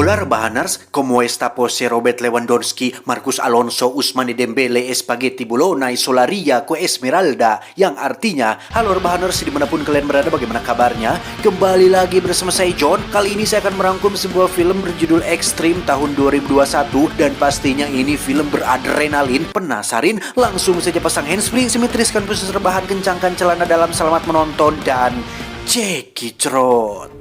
Hola Rebahaners, como está pose Robert Lewandowski, Marcus Alonso, Ousmane Dembele, Spaghetti Bologna, Solaria, Kue Esmeralda, yang artinya, halo Rebahaners dimanapun kalian berada, bagaimana kabarnya? Kembali lagi bersama saya John. Kali ini saya akan merangkum sebuah film berjudul Extreme tahun 2021 dan pastinya ini film beradrenalin. Penasarin? Langsung saja pasang handsfree, simetriskan posisi rebahan, kencangkan celana dalam, selamat menonton dan cekicrot.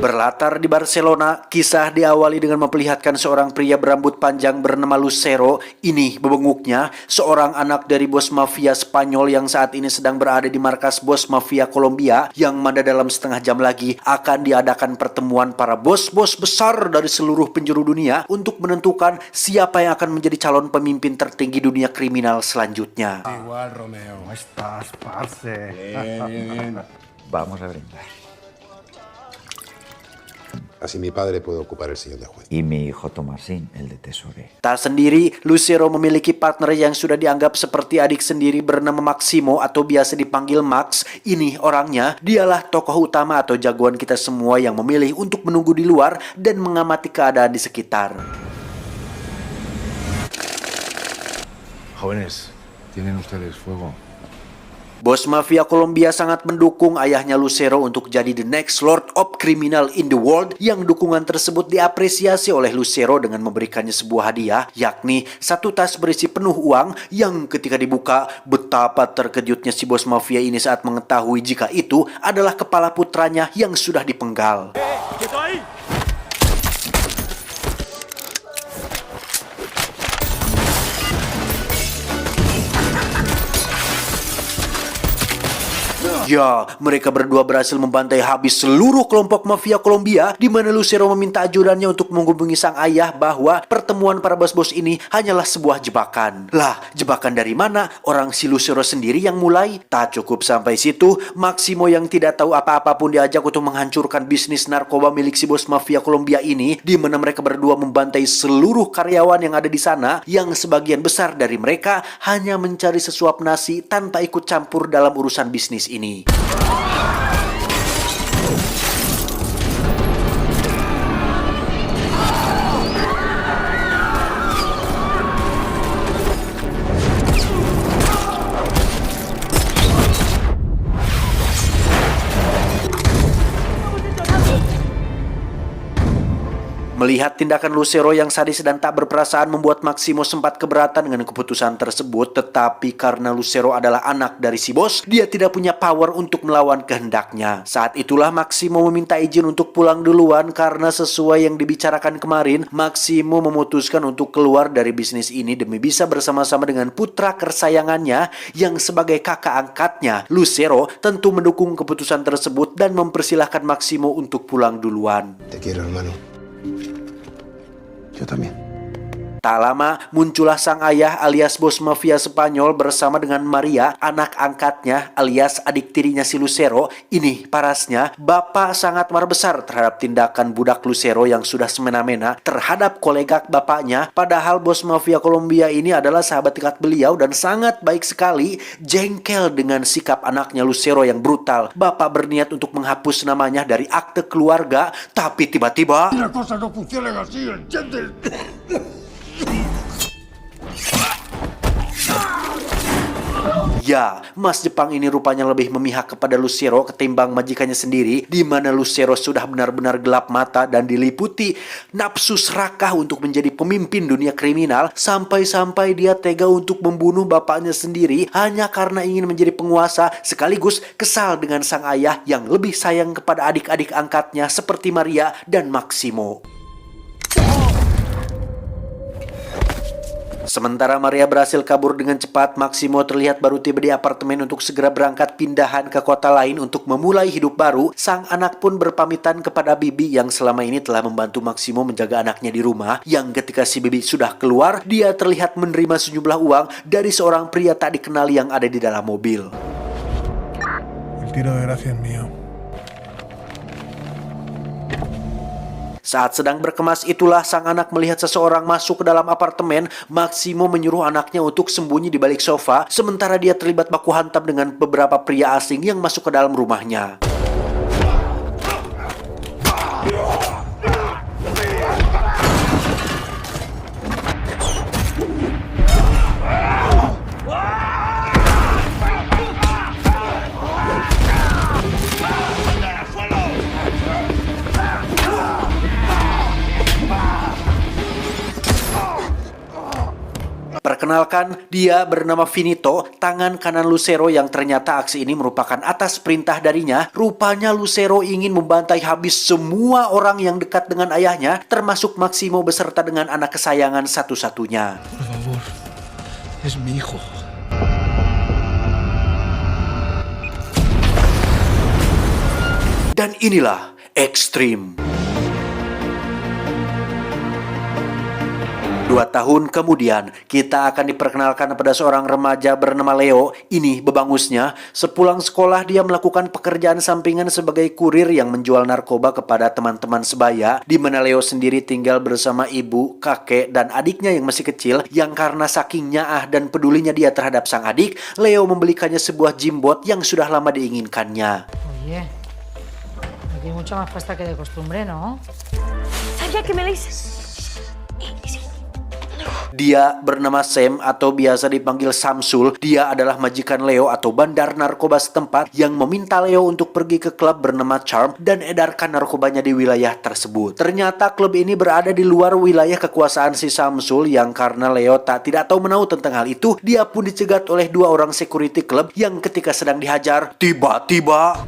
Berlatar di Barcelona, kisah diawali dengan memperlihatkan seorang pria berambut panjang bernama Lucero. Ini bebenguknya, seorang anak dari bos mafia Spanyol yang saat ini sedang berada di markas bos mafia Kolombia, yang mana dalam setengah jam lagi akan diadakan pertemuan para bos-bos besar dari seluruh penjuru dunia untuk menentukan siapa yang akan menjadi calon pemimpin tertinggi dunia kriminal selanjutnya. Igual, Romeo, estás, parce. Bien. Vamos a brindar. Así mi padre puede ocupar el sillón de juez. Y mi hijo Tomasín, el de tesorero. Tak sendiri, Lucero memiliki partner yang sudah dianggap seperti adik sendiri bernama Maximo atau biasa dipanggil Max. Ini orangnya, dialah tokoh utama atau jagoan kita semua yang memilih untuk menunggu di luar dan mengamati keadaan di sekitar. Jóvenes, ¿tienen ustedes fuego? Bos mafia Kolombia sangat mendukung ayahnya Lucero untuk jadi the next Lord of Criminal in the world, yang dukungan tersebut diapresiasi oleh Lucero dengan memberikannya sebuah hadiah, yakni satu tas berisi penuh uang, yang ketika dibuka, betapa terkejutnya si bos mafia ini saat mengetahui jika itu adalah kepala putranya yang sudah dipenggal. Ya, mereka berdua berhasil membantai habis seluruh kelompok mafia Kolombia, di mana Lucero meminta ajudannya untuk menghubungi sang ayah bahwa pertemuan para bos-bos ini hanyalah sebuah jebakan. Lah, jebakan dari mana? Orang si Lucero sendiri yang mulai. Tak cukup sampai situ, Maximo yang tidak tahu apa-apa pun diajak untuk menghancurkan bisnis narkoba milik si bos mafia Kolombia ini, di mana mereka berdua membantai seluruh karyawan yang ada di sana, yang sebagian besar dari mereka hanya mencari sesuap nasi tanpa ikut campur dalam urusan bisnis ini. Melihat tindakan Lucero yang sadis dan tak berperasaan membuat Maximo sempat keberatan dengan keputusan tersebut, tetapi karena Lucero adalah anak dari si bos, dia tidak punya power untuk melawan kehendaknya. Saat itulah Maximo meminta izin untuk pulang duluan karena sesuai yang dibicarakan kemarin, Maximo memutuskan untuk keluar dari bisnis ini demi bisa bersama-sama dengan putra kesayangannya yang sebagai kakak angkatnya. Lucero tentu mendukung keputusan tersebut dan mempersilahkan Maximo untuk pulang duluan. Te quiero, hermano. Yo también. Tak lama, muncullah sang ayah alias bos mafia Spanyol bersama dengan Maria, anak angkatnya alias adik tirinya si Lucero. Ini parasnya, bapak sangat marah besar terhadap tindakan budak Lucero yang sudah semena-mena terhadap kolega bapaknya. Padahal bos mafia Kolombia ini adalah sahabat dekat beliau dan sangat baik sekali. Jengkel dengan sikap anaknya Lucero yang brutal, bapak berniat untuk menghapus namanya dari akte keluarga. Tapi tiba-tiba Las cosas no funcionan así, ¿entiendes? ya, Mas Jepang ini rupanya lebih memihak kepada Lucero ketimbang majikannya sendiri, di mana Lucero sudah benar-benar gelap mata dan diliputi nafsu serakah untuk menjadi pemimpin dunia kriminal, sampai-sampai dia tega untuk membunuh bapaknya sendiri hanya karena ingin menjadi penguasa, sekaligus kesal dengan sang ayah yang lebih sayang kepada adik-adik angkatnya seperti Maria dan Maximo. Sementara Maria berhasil kabur dengan cepat, Maximo terlihat baru tiba di apartemen untuk segera berangkat pindahan ke kota lain untuk memulai hidup baru. Sang anak pun berpamitan kepada Bibi yang selama ini telah membantu Maximo menjaga anaknya di rumah, yang ketika si Bibi sudah keluar, dia terlihat menerima sejumlah uang dari seorang pria tak dikenal yang ada di dalam mobil. El tiro de gracia es mío. Saat sedang berkemas itulah sang anak melihat seseorang masuk ke dalam apartemen. Maximo menyuruh anaknya untuk sembunyi di balik sofa, sementara dia terlibat baku hantam dengan beberapa pria asing yang masuk ke dalam rumahnya. Perkenalkan, dia bernama Finito, tangan kanan Lucero yang ternyata aksi ini merupakan atas perintah darinya. Rupanya Lucero ingin membantai habis semua orang yang dekat dengan ayahnya, termasuk Maximo beserta dengan anak kesayangan satu-satunya. Por favor, es mi hijo. Dan inilah ekstrim. 2 tahun kemudian, kita akan diperkenalkan pada seorang remaja bernama Leo. Ini bebangusnya. Sepulang sekolah, dia melakukan pekerjaan sampingan sebagai kurir yang menjual narkoba kepada teman-teman sebaya, di mana Leo sendiri tinggal bersama ibu, kakek, dan adiknya yang masih kecil, yang karena saking nyaah dan pedulinya dia terhadap sang adik, Leo membelikannya sebuah jimbot yang sudah lama diinginkannya. Oye, aquí hay mucha más pasta que de costumbre, ¿no? ¿Sabía que me la hice? Dia bernama Sam atau biasa dipanggil Samsul. Dia adalah majikan Leo atau bandar narkoba setempat yang meminta Leo untuk pergi ke klub bernama Charm dan edarkan narkobanya di wilayah tersebut. Ternyata klub ini berada di luar wilayah kekuasaan si Samsul, yang karena Leo tidak tahu menahu tentang hal itu, dia pun dicegat oleh 2 orang security klub yang ketika sedang dihajar, tiba-tiba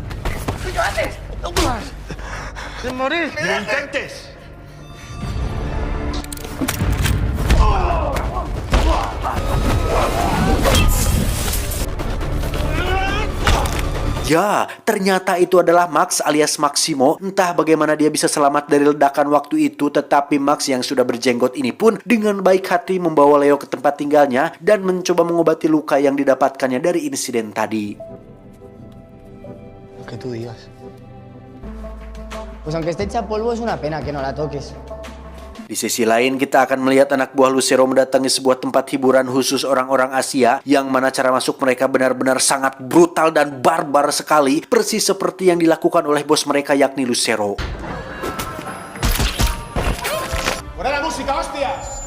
ya, ternyata itu adalah Max alias Maximo. Entah bagaimana dia bisa selamat dari ledakan waktu itu, tetapi Max yang sudah berjenggot ini pun dengan baik hati membawa Leo ke tempat tinggalnya dan mencoba mengobati luka yang didapatkannya dari insiden tadi. Lo que tú digas. Pues aunque esté hecha polvo es una pena que no la toques. Di sisi lain, kita akan melihat anak buah Lucero mendatangi sebuah tempat hiburan khusus orang-orang Asia, yang mana cara masuk mereka benar-benar sangat brutal dan barbar sekali, persis seperti yang dilakukan oleh bos mereka yakni Lucero. ¡Fuera la música, hostias!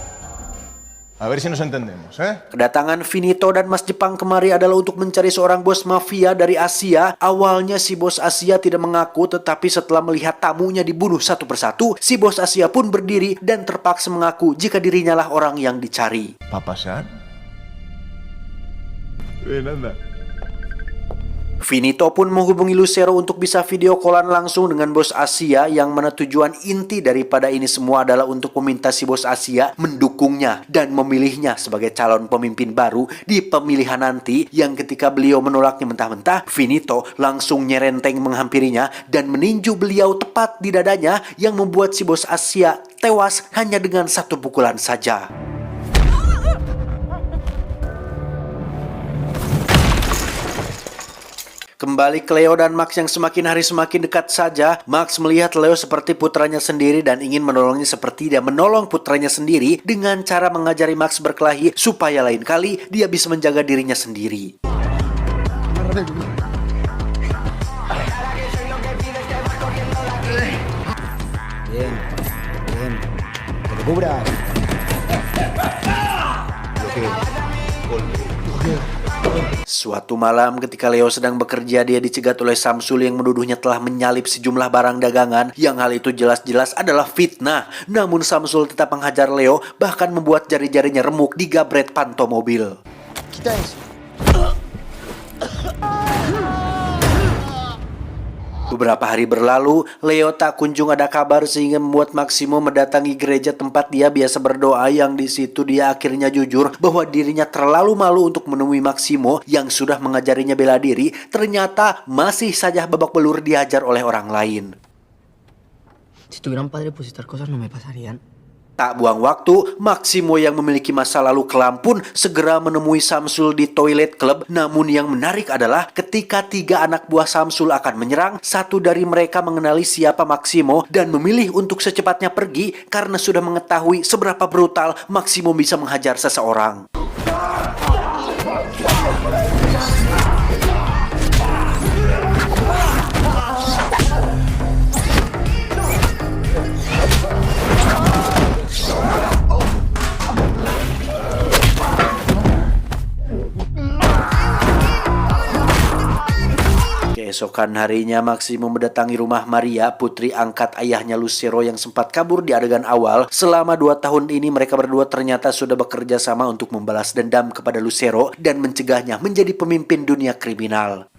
A ver si nos entendemos, ¿eh? Kedatangan Finito dan Mas Jepang kemari adalah untuk mencari seorang bos mafia dari Asia. Awalnya si bos Asia tidak mengaku, tetapi setelah melihat tamunya dibunuh satu persatu, si bos Asia pun berdiri dan terpaksa mengaku jika dirinya lah orang yang dicari. ¿Va a pasar? Anda. Finito pun menghubungi Lucero untuk bisa video callan langsung dengan bos Asia, yang mana tujuan inti daripada ini semua adalah untuk meminta si bos Asia mendukungnya dan memilihnya sebagai calon pemimpin baru di pemilihan nanti, yang ketika beliau menolaknya mentah-mentah, Finito langsung nyerenteng menghampirinya dan meninju beliau tepat di dadanya, yang membuat si bos Asia tewas hanya dengan 1 pukulan saja. Kembali ke Leo dan Max yang semakin hari semakin dekat saja. Max melihat Leo seperti putranya sendiri dan ingin menolongnya seperti dia menolong putranya sendiri, dengan cara mengajari Max berkelahi supaya lain kali dia bisa menjaga dirinya sendiri. Bien, bien. Que te cubras. Suatu malam ketika Leo sedang bekerja, dia dicegat oleh Samsul yang menuduhnya telah menyalip sejumlah barang dagangan, yang hal itu jelas-jelas adalah fitnah. Namun Samsul tetap menghajar Leo, bahkan membuat jari-jarinya remuk di gabret panto mobil. Quita eso. Beberapa hari berlalu, Leo tak kunjung ada kabar sehingga membuat Maximo mendatangi gereja tempat dia biasa berdoa, yang di situ dia akhirnya jujur bahwa dirinya terlalu malu untuk menemui Maximo yang sudah mengajarinya bela diri, ternyata masih saja babak belur dihajar oleh orang lain. Si tuviera un padre, pues estas cosas no me pasarían. Tak buang waktu, Maximo yang memiliki masa lalu kelam pun segera menemui Samsul di toilet klub. Namun yang menarik adalah ketika 3 anak buah Samsul akan menyerang, satu dari mereka mengenali siapa Maximo dan memilih untuk secepatnya pergi karena sudah mengetahui seberapa brutal Maximo bisa menghajar seseorang. Keesokan harinya, Maximo mendatangi rumah Maria, putri angkat ayahnya Lucero yang sempat kabur di adegan awal. Selama 2 tahun ini mereka berdua ternyata sudah bekerja sama untuk membalas dendam kepada Lucero dan mencegahnya menjadi pemimpin dunia kriminal.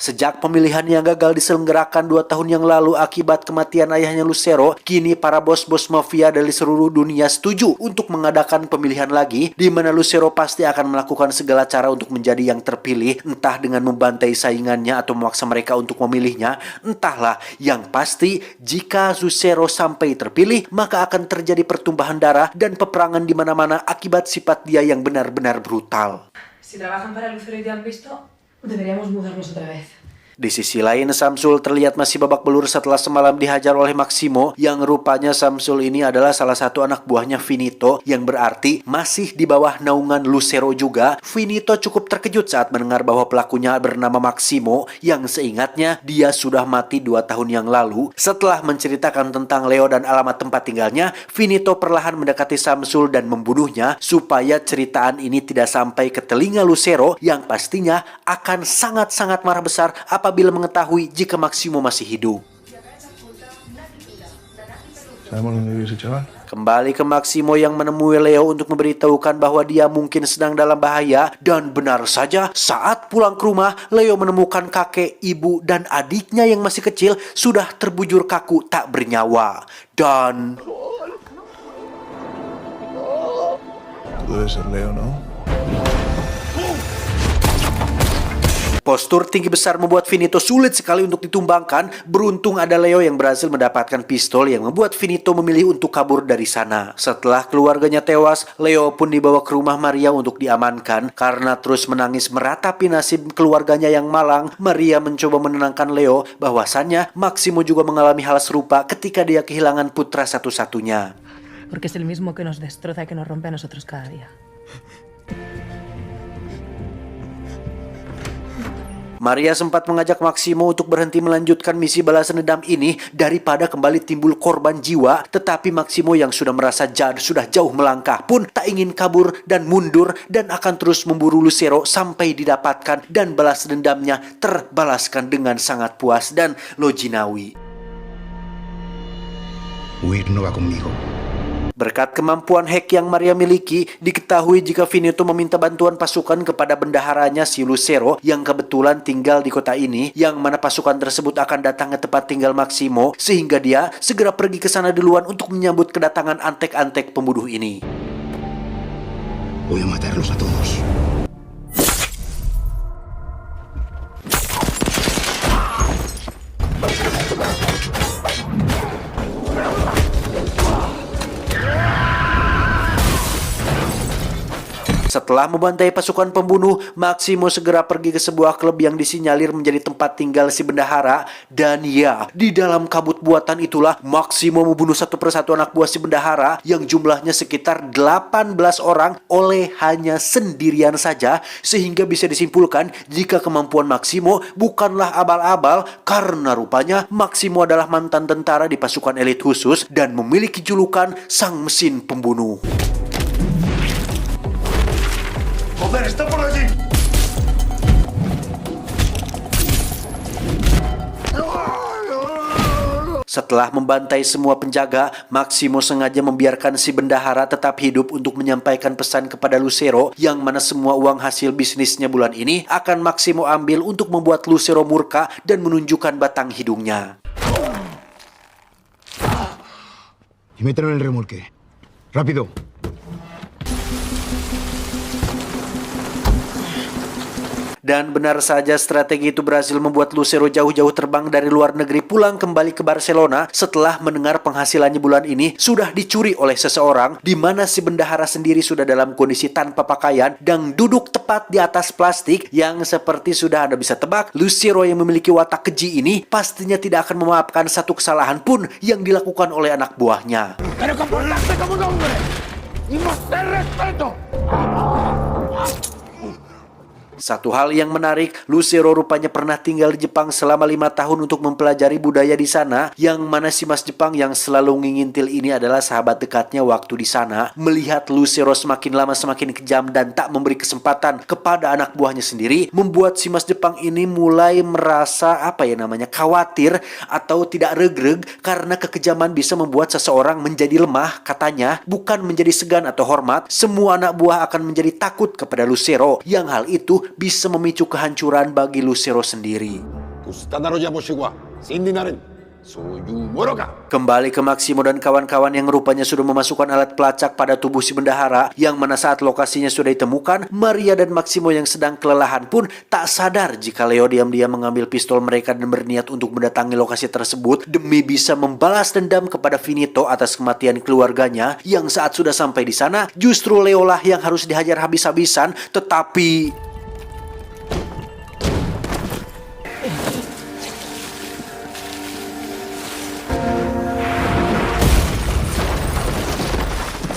Sejak pemilihan yang gagal diselenggarakan 2 tahun yang lalu akibat kematian ayahnya Lucero, kini para bos-bos mafia dari seluruh dunia setuju untuk mengadakan pemilihan lagi, di mana Lucero pasti akan melakukan segala cara untuk menjadi yang terpilih, entah dengan membantai saingannya atau memaksa mereka untuk memilihnya. Entahlah, yang pasti jika Lucero sampai terpilih, maka akan terjadi pertumpahan darah dan peperangan di mana-mana akibat sifat dia yang benar-benar brutal. Si trabajan para Lucero y te han visto, deberíamos mudarnos otra vez. Di sisi lain, Samsul terlihat masih babak belur setelah semalam dihajar oleh Maximo, yang rupanya Samsul ini adalah salah satu anak buahnya Finito, yang berarti masih di bawah naungan Lucero juga. Finito cukup terkejut saat mendengar bahwa pelakunya bernama Maximo, yang seingatnya dia sudah mati 2 tahun yang lalu. Setelah menceritakan tentang Leo dan alamat tempat tinggalnya, Finito perlahan mendekati Samsul dan membunuhnya supaya ceritaan ini tidak sampai ke telinga Lucero, yang pastinya akan sangat-sangat marah besar apabila mengetahui jika Maximo masih hidup. Kembali ke Maximo yang menemui Leo untuk memberitahukan bahwa dia mungkin sedang dalam bahaya, dan benar saja saat pulang ke rumah, Leo menemukan kakek, ibu, dan adiknya yang masih kecil sudah terbujur kaku tak bernyawa. Dan postur tinggi besar membuat Finito sulit sekali untuk ditumbangkan. Beruntung ada Leo yang berhasil mendapatkan pistol yang membuat Finito memilih untuk kabur dari sana. Setelah keluarganya tewas, Leo pun dibawa ke rumah Maria untuk diamankan. Karena terus menangis meratapi nasib keluarganya yang malang, Maria mencoba menenangkan Leo bahwasannya Maximo juga mengalami hal serupa ketika dia kehilangan putra satu-satunya. Porque es el mismo que nos destroza y que nos rompe a nosotros cada día. Maria sempat mengajak Maximo untuk berhenti melanjutkan misi balasan dendam ini daripada kembali timbul korban jiwa. Tetapi Maximo yang sudah merasa sudah jauh melangkah pun tak ingin kabur dan mundur, dan akan terus memburu Lucero sampai didapatkan, dan balas dendamnya terbalaskan dengan sangat puas dan loginawi. Huir no va conmigo. Berkat kemampuan hack yang Maria miliki, diketahui jika Finito meminta bantuan pasukan kepada bendaharanya si Lucero yang kebetulan tinggal di kota ini, yang mana pasukan tersebut akan datang ke tempat tinggal Maximo, sehingga dia segera pergi ke sana duluan untuk menyambut kedatangan antek-antek pembunuh ini. Voy a matarlos a todos. Setelah membantai pasukan pembunuh, Maximo segera pergi ke sebuah klub yang disinyalir menjadi tempat tinggal si bendahara. Dan ya, di dalam kabut buatan itulah Maximo membunuh satu persatu anak buah si bendahara yang jumlahnya sekitar 18 orang oleh hanya sendirian saja. Sehingga bisa disimpulkan jika kemampuan Maximo bukanlah abal-abal, karena rupanya Maximo adalah mantan tentara di pasukan elit khusus dan memiliki julukan Sang Mesin Pembunuh. ¡Está por allí! Setelah membantai semua penjaga, Maximo sengaja membiarkan si bendahara tetap hidup untuk menyampaikan pesan kepada Lucero, yang mana semua uang hasil bisnisnya bulan ini akan Maximo ambil untuk membuat Lucero murka dan menunjukkan batang hidungnya. Y mételo en el remolque. ¡Rápido! Dan benar saja strategi itu berhasil membuat Lucero jauh-jauh terbang dari luar negeri pulang kembali ke Barcelona setelah mendengar penghasilannya bulan ini sudah dicuri oleh seseorang, di mana si bendahara sendiri sudah dalam kondisi tanpa pakaian dan duduk tepat di atas plastik yang seperti sudah Anda bisa tebak, Lucero yang memiliki watak keji ini pastinya tidak akan memaafkan satu kesalahan pun yang dilakukan oleh anak buahnya. Pero comportarse como un hombre y mostrar respeto. Satu hal yang menarik, Lucero rupanya pernah tinggal di Jepang selama 5 tahun untuk mempelajari budaya di sana, yang mana si Mas Jepang yang selalu ngingintil ini adalah sahabat dekatnya waktu di sana. Melihat Lucero semakin lama semakin kejam dan tak memberi kesempatan kepada anak buahnya sendiri, membuat si Mas Jepang ini mulai merasa khawatir atau tidak regreg karena kekejaman bisa membuat seseorang menjadi lemah. Katanya, bukan menjadi segan atau hormat, semua anak buah akan menjadi takut kepada Lucero, yang hal itu bisa memicu kehancuran bagi Lucero sendiri. Kembali ke Maximo dan kawan-kawan yang rupanya sudah memasukkan alat pelacak pada tubuh si bendahara, yang mana saat lokasinya sudah ditemukan, Maria dan Maximo yang sedang kelelahan pun tak sadar jika Leo diam-diam mengambil pistol mereka dan berniat untuk mendatangi lokasi tersebut demi bisa membalas dendam kepada Finito atas kematian keluarganya, yang saat sudah sampai di sana justru Leo lah yang harus dihajar habis-habisan. Tetapi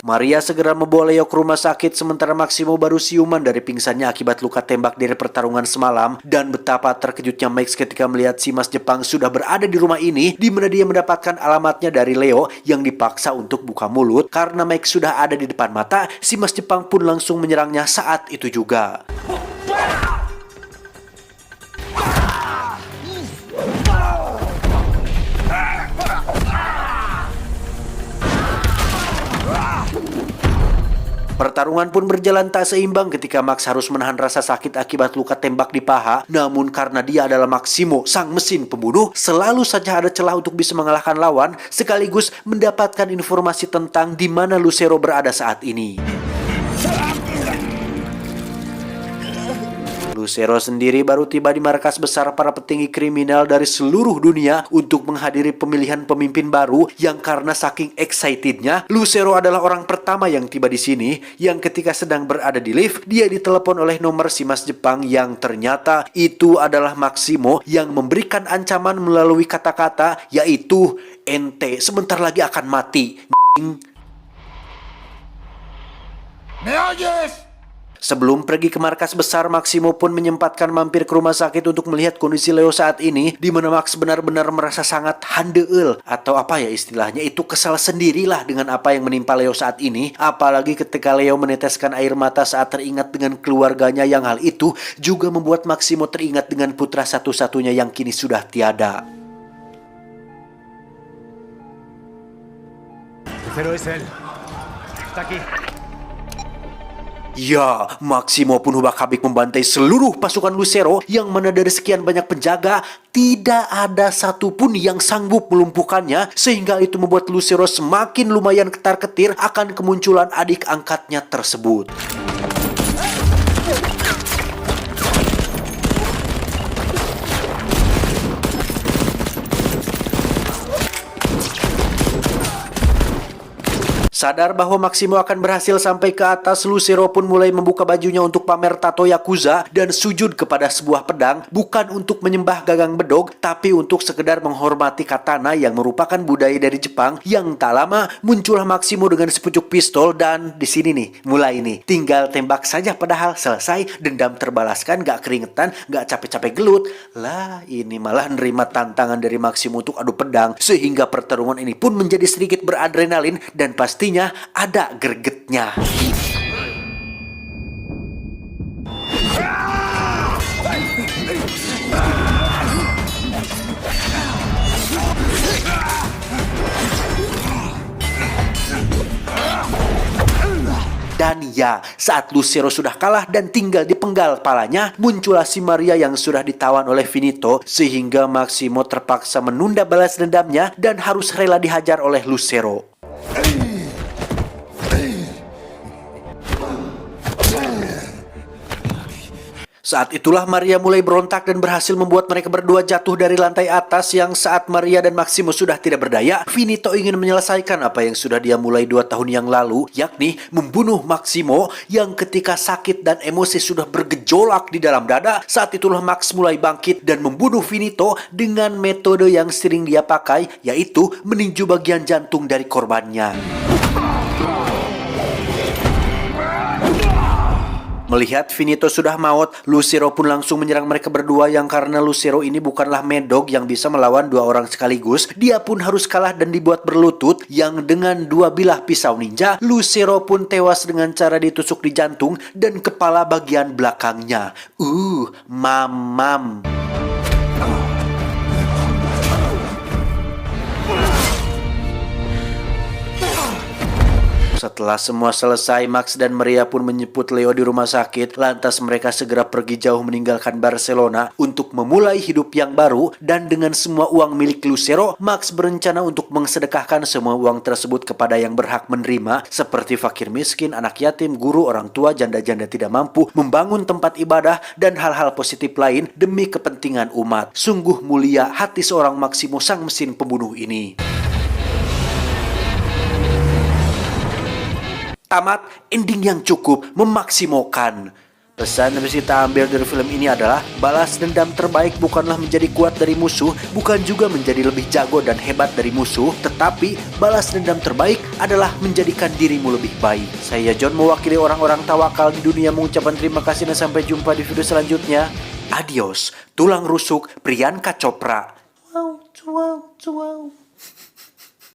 Maria segera membawa Leo ke rumah sakit, sementara Maximo baru siuman dari pingsannya akibat luka tembak dari pertarungan semalam. Dan betapa terkejutnya Max ketika melihat si Mas Jepang sudah berada di rumah ini, di mana dia mendapatkan alamatnya dari Leo yang dipaksa untuk buka mulut. Karena Max sudah ada di depan mata, si Mas Jepang pun langsung menyerangnya saat itu juga. Pertarungan pun berjalan tak seimbang ketika Max harus menahan rasa sakit akibat luka tembak di paha. Namun karena dia adalah Maximo, sang mesin pembunuh, selalu saja ada celah untuk bisa mengalahkan lawan, sekaligus mendapatkan informasi tentang di mana Lucero berada saat ini. Lucero sendiri baru tiba di markas besar para petinggi kriminal dari seluruh dunia untuk menghadiri pemilihan pemimpin baru, yang karena saking excitednya, Lucero adalah orang pertama yang tiba di sini, yang ketika sedang berada di lift, dia ditelepon oleh nomor si Mas Jepang yang ternyata itu adalah Maximo yang memberikan ancaman melalui kata-kata, yaitu ente sebentar lagi akan mati. ¿Me oyes? Sebelum pergi ke markas besar, Maximo pun menyempatkan mampir ke rumah sakit untuk melihat kondisi Leo saat ini, di mana Max benar-benar merasa sangat handeel, atau istilahnya itu kesal sendirilah dengan apa yang menimpa Leo saat ini, apalagi ketika Leo meneteskan air mata saat teringat dengan keluarganya, yang hal itu juga membuat Maximo teringat dengan putra satu-satunya yang kini sudah tiada. Lucero es él. Está aquí. Ya, Maximo pun hubak-habik membantai seluruh pasukan Lucero, yang mana dari sekian banyak penjaga, tidak ada satupun yang sanggup melumpuhkannya, sehingga itu membuat Lucero semakin lumayan ketar-ketir akan kemunculan adik angkatnya tersebut. Sadar bahwa Maximo akan berhasil sampai ke atas, Lucero pun mulai membuka bajunya untuk pamer tato Yakuza dan sujud kepada sebuah pedang, bukan untuk menyembah gagang bedog, tapi untuk sekedar menghormati katana yang merupakan budaya dari Jepang. Yang tak lama muncullah Maximo dengan sepucuk pistol, dan di sini nih, mulai nih, tinggal tembak saja padahal selesai, dendam terbalaskan, gak keringetan, gak capek-capek gelut. Lah, ini malah nerima tantangan dari Maximo untuk adu pedang, sehingga pertarungan ini pun menjadi sedikit beradrenalin dan pasti ada gregetnya. Dan ya, saat Lucero sudah kalah dan tinggal dipenggal kepalanya, muncullah si Maria yang sudah ditawan oleh Finito, sehingga Maximo terpaksa menunda balas dendamnya dan harus rela dihajar oleh Lucero. Saat itulah Maria mulai berontak dan berhasil membuat mereka berdua jatuh dari lantai atas yang saat Maria dan Maximo sudah tidak berdaya, Finito ingin menyelesaikan apa yang sudah dia mulai 2 tahun yang lalu, yakni membunuh Maximo yang ketika sakit dan emosi sudah bergejolak di dalam dada. Saat itulah Max mulai bangkit dan membunuh Finito dengan metode yang sering dia pakai, yaitu meninju bagian jantung dari korbannya. Melihat Finito sudah maut, Lucero pun langsung menyerang mereka berdua yang karena Lucero ini bukanlah medog yang bisa melawan 2 orang sekaligus. Dia pun harus kalah dan dibuat berlutut yang dengan 2 bilah pisau ninja. Lucero pun tewas dengan cara ditusuk di jantung dan kepala bagian belakangnya. Mamam. Setelah semua selesai, Max dan Maria pun menjemput Leo di rumah sakit. Lantas mereka segera pergi jauh meninggalkan Barcelona untuk memulai hidup yang baru. Dan dengan semua uang milik Lucero, Max berencana untuk mengsedekahkan semua uang tersebut kepada yang berhak menerima, seperti fakir miskin, anak yatim, guru, orang tua, janda-janda tidak mampu, membangun tempat ibadah, dan hal-hal positif lain demi kepentingan umat. Sungguh mulia hati seorang Maximo sang mesin pembunuh ini. Tamat, ending yang cukup memaksimokan. Pesan yang bisa kita ambil dari film ini adalah balas dendam terbaik bukanlah menjadi kuat dari musuh, bukan juga menjadi lebih jago dan hebat dari musuh, tetapi balas dendam terbaik adalah menjadikan dirimu lebih baik. Saya John mewakili orang-orang tawakal di dunia mengucapkan terima kasih dan sampai jumpa di video selanjutnya. Adios, tulang rusuk Priyanka Chopra. Wow.